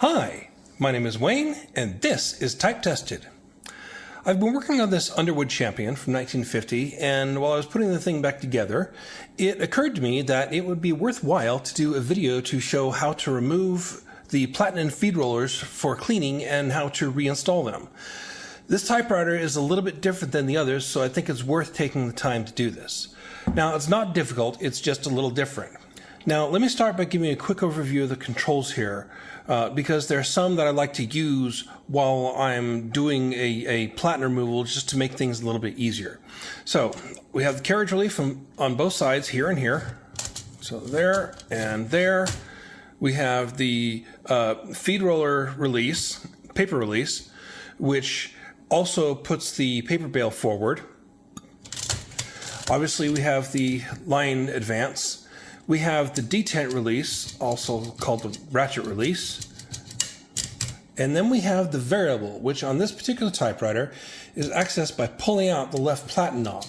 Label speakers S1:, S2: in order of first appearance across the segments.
S1: Hi, my name is Wayne, and this is Type Tested. I've been working on this Underwood Champion from 1950, and while I was putting the thing back together, it occurred to me that it would be worthwhile to do a video to show how to remove the Platen feed rollers for cleaning and how to reinstall them. This typewriter is a little bit different than the others, so I think it's worth taking the time to do this. Now, it's not difficult, it's just a little different. Now, let me start by giving you a quick overview of the controls here, because there are some that I like to use while I'm doing a Platen removal just to make things a little bit easier. So, we have the carriage relief on both sides, here and here. So there and there. We have the feed roller release, paper release, which also puts the paper bale forward. Obviously, we have the line advance. We have the detent release, also called the ratchet release. And then we have the variable, which on this particular typewriter is accessed by pulling out the left Platen knob.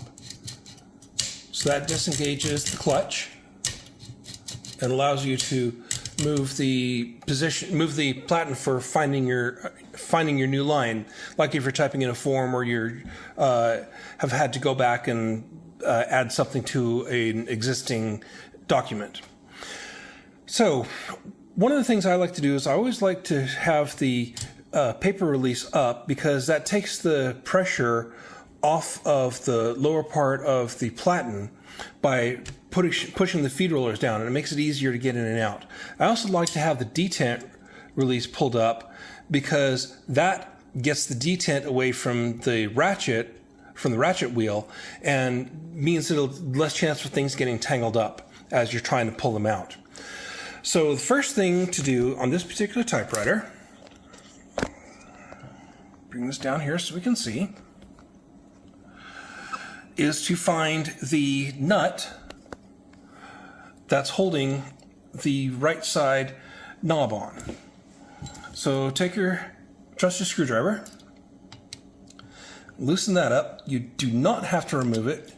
S1: So that disengages the clutch and allows you to move the position, the Platen for finding your new line. Like if you're typing in a form or you have had to go back and add something to an existing document. So one of the things I like to do is I always like to have the paper release up, because that takes the pressure off of the lower part of the Platen by pushing the feed rollers down, and it makes it easier to get in and out. I also like to have the detent release pulled up, because that gets the detent away from the ratchet wheel and means it'll less chance for things getting tangled up as you're trying to pull them out. So the first thing to do on this particular typewriter, bring this down here so we can see, is to find the nut that's holding the right side knob on. So take your trusty screwdriver, loosen that up. You do not have to remove it.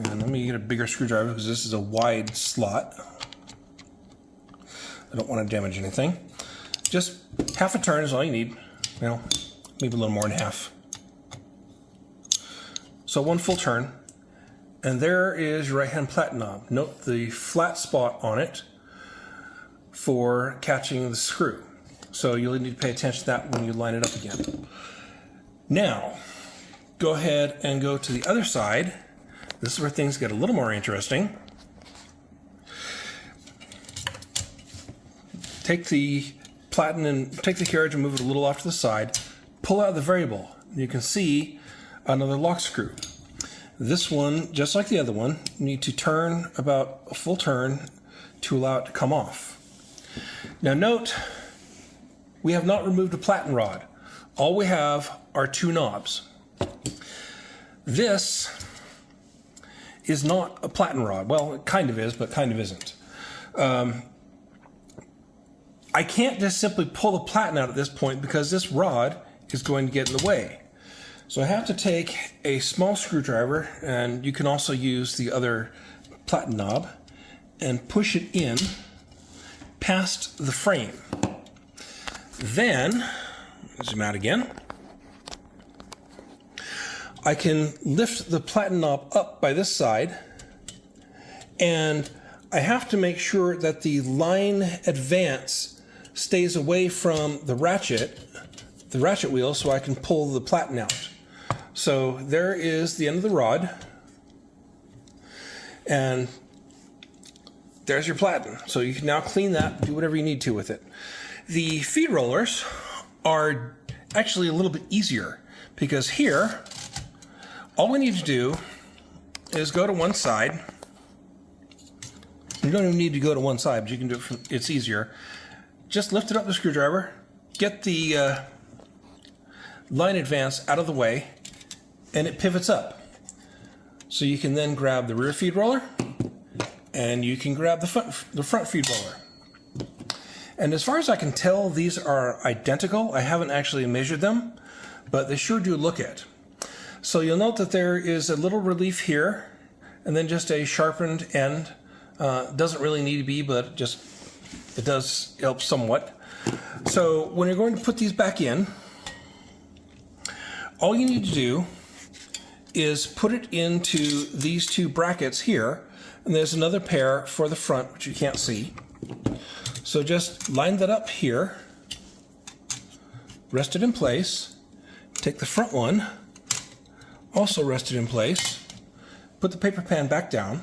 S1: And let me get a bigger screwdriver because this is a wide slot. I don't want to damage anything. Just half a turn is all you need. Well, maybe a little more than half. So one full turn. And there is your right-hand Platen knob. Note the flat spot on it for catching the screw. So you'll need to pay attention to that when you line it up again. Now, go ahead and go to the other side. This is where things get a little more interesting. Take the Platen and take the carriage and move it a little off to the side. Pull out the variable. You can see another lock screw. This one, just like the other one, you need to turn about a full turn to allow it to come off. Now note, we have not removed a Platen rod. All we have are two knobs. This is not a Platen rod. Well, it kind of is, but kind of isn't. I can't just simply pull the Platen out at this point because this rod is going to get in the way. So I have to take a small screwdriver, and you can also use the other Platen knob, and push it in past the frame. Then, zoom out again, I can lift the Platen knob up by this side, and I have to make sure that the line advance stays away from the ratchet wheel, so I can pull the Platen out. So there is the end of the rod, and there's your Platen. So you can now clean that, do whatever you need to with it. The feed rollers are actually a little bit easier, because here, all we need to do is go to one side. You don't even need to go to one side, but you can do it it's easier. Just lift it up with the screwdriver, get the line advance out of the way, and it pivots up. So you can then grab the rear feed roller, and you can grab the front feed roller. And as far as I can tell, these are identical. I haven't actually measured them, but they sure do look it. So you'll note that there is a little relief here, and then just a sharpened end. Doesn't really need to be, but it does help somewhat. So when you're going to put these back in, all you need to do is put it into these two brackets here, and there's another pair for the front, which you can't see. So just line that up here, rest it in place, take the front one, also rest it in place, put the paper pan back down,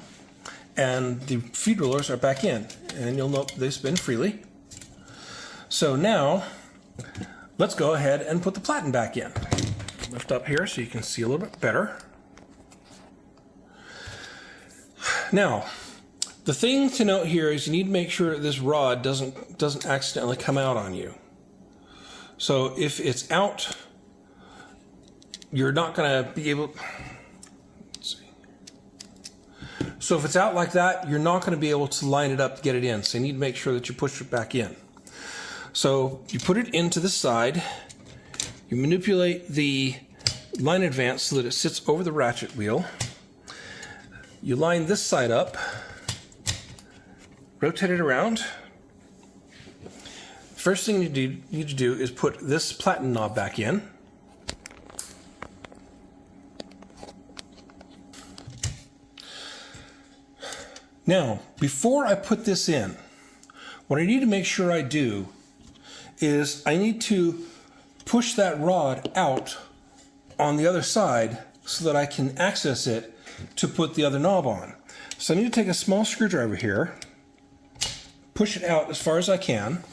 S1: and the feed rollers are back in, and you'll note they spin freely. So now, let's go ahead and put the platen back in. Lift up here so you can see a little bit better. Now, the thing to note here is you need to make sure this rod doesn't accidentally come out on you. So if it's out, you're not going to be able. Let's see. So if it's out like that, you're not going to be able to line it up to get it in. So you need to make sure that you push it back in. So you put it into the side. You manipulate the line advance so that it sits over the ratchet wheel. You line this side up, rotate it around. First thing you need to do is put this platen knob back in. Now, before I put this in, what I need to make sure I do is I need to push that rod out on the other side so that I can access it to put the other knob on. So I need to take a small screwdriver here, push it out as far as I can,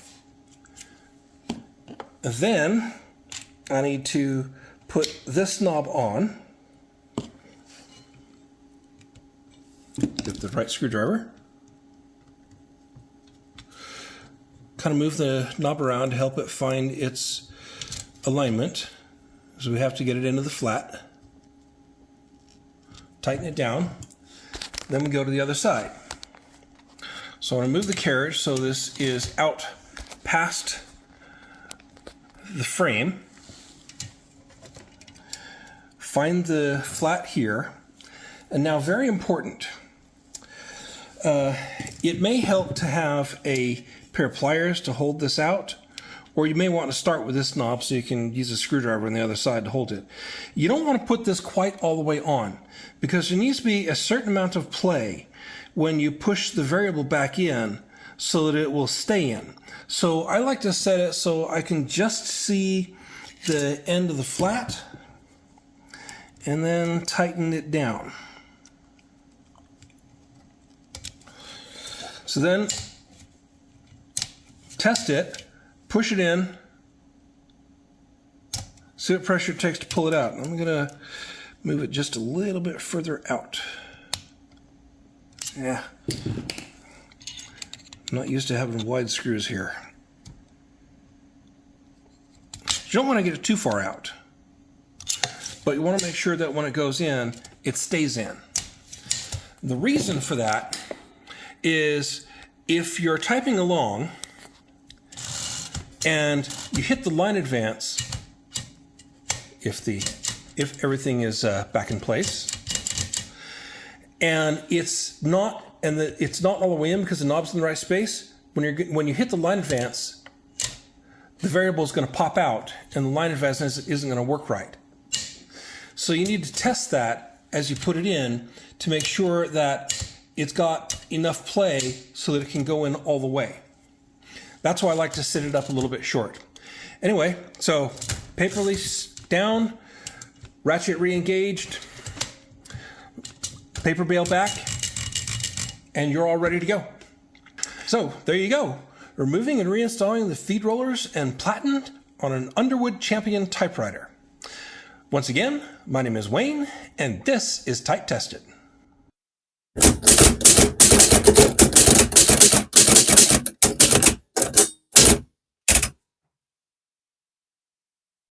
S1: and then I need to put this knob on, get the right screwdriver, kind of move the knob around to help it find its alignment. So we have to get it into the flat. Tighten it down. Then we go to the other side. So I want to move the carriage so this is out past the frame. Find the flat here. And now, very important, it may help to have a pair of pliers to hold this out, or you may want to start with this knob so you can use a screwdriver on the other side to hold it. You don't want to put this quite all the way on, because there needs to be a certain amount of play when you push the variable back in so that it will stay in. So I like to set it so I can just see the end of the flat and then tighten it down. So then test it, push it in, see what pressure it takes to pull it out. I'm going to move it just a little bit further out. Yeah, I'm not used to having wide screws here. You don't want to get it too far out, but you want to make sure that when it goes in, it stays in. The reason for that is if you're typing along and you hit the line advance, if everything is back in place, and it's not all the way in because the knob's in the right space, when you hit the line advance, the variable is going to pop out and the line advance isn't going to work right. So you need to test that as you put it in to make sure that it's got enough play so that it can go in all the way. That's why I like to set it up a little bit short. Anyway, so paper release down, ratchet re-engaged, paper bail back, and you're all ready to go. So there you go, removing and reinstalling the feed rollers and Platen on an Underwood Champion typewriter. Once again, my name is Wayne, and this is Type Tested.